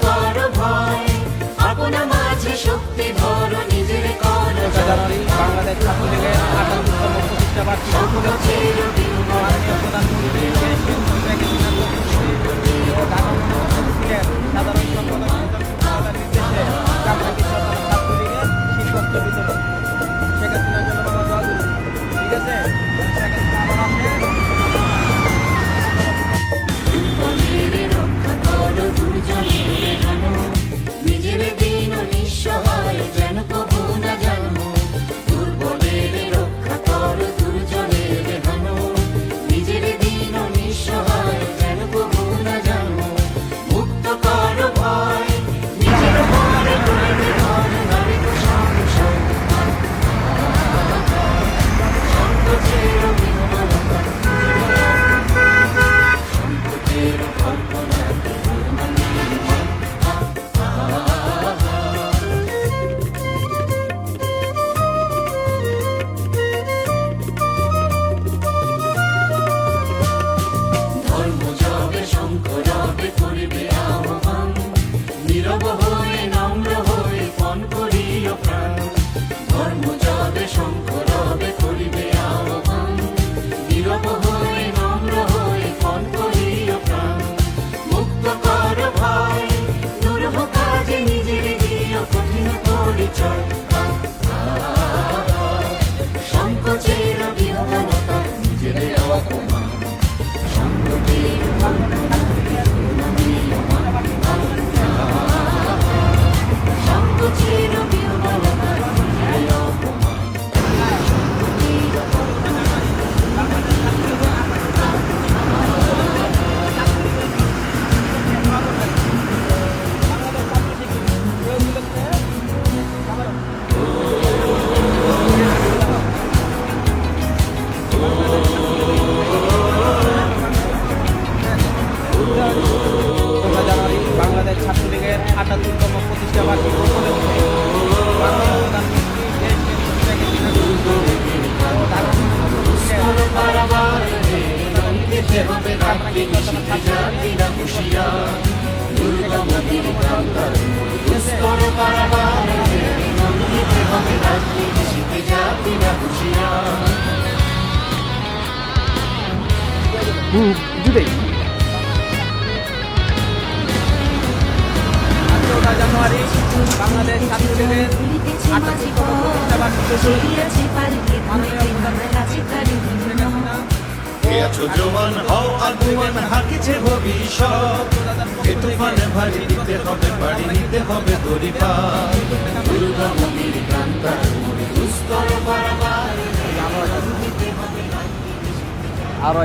কর ভয়, আপনা মাঝে শক্তি ধরো, নিজের কর জানুয়ারি বাংলাদেশ ছাত্রলীগের 58তম প্রতিষ্ঠা বার্ষিকী উপলক্ষে মাননীয় প্রধানমন্ত্রী শেখ হাসিনার ও ঢাকা মহানগর সাধারণ সম্পাদক নির্দেশে কামরাঙ্গীর সরকার ছাত্রলীগের শীতবস্ত্র বিতরণ। শেখ হাসিনার জন্য বাবা দোয়া করুন। ঠিক আছে, শেখ হাসিনা আবার আসলে রক্ষা করো দুর্জনে জানো, নিজের দিন নিঃস্ব হয় যেন কবু না জানো। দুর্বলের রক্ষা করো দুর্জনে জানো, নিজের দিন নিঃস্ব হয় যেন কবু না জানো। মুক্ত করো ভয়, নিজের ঘরে ঘরে ঘর নারী তো সংসার, সংকোচের বিহ্বলতা, সংকোচের কল্পনা ধর্ম যাবে শঙ্করবে করিবে আহ্বান, নীরব হয়ে নম্র হয়ে পণ করিও প্রাণ। ধর্ম যাবে শঙ্করবে করিবে আহ্বান, নীরব হয়ে নম্র হয়ে পণ করিও প্রাণ। মুক্ত কর ভয়, দুরূহ কাজে নিজের দিও কঠিন পরিচয়। সংকোচের বিহ্বলতা, নিজের অপমান, সংকোচের সংকোচের বিহ্বলতা, নিজের অপমান, জানুয়ারি বাংলাদেশ ছাত্রলীগের 78তম প্রতিষ্ঠা বার্ষিকী উপলক্ষে মাননীয় প্রধানমন্ত্রী শেখ হাসিনা ও ঢাকা দুটোই জানুয়ারি বাংলাদেশ ছাত্রলীগের 78তম প্রতিষ্ঠা বার্ষিকী জমান হও আগুয়ান হাকিছে ভবিষ্যৎ, এ তুফানে ভারী দিতে হবে বাড়ি নিতে হবে গরিবা। দুর্গা মন্দির প্রান্তর মোরে দুস্তর বারবার, আরো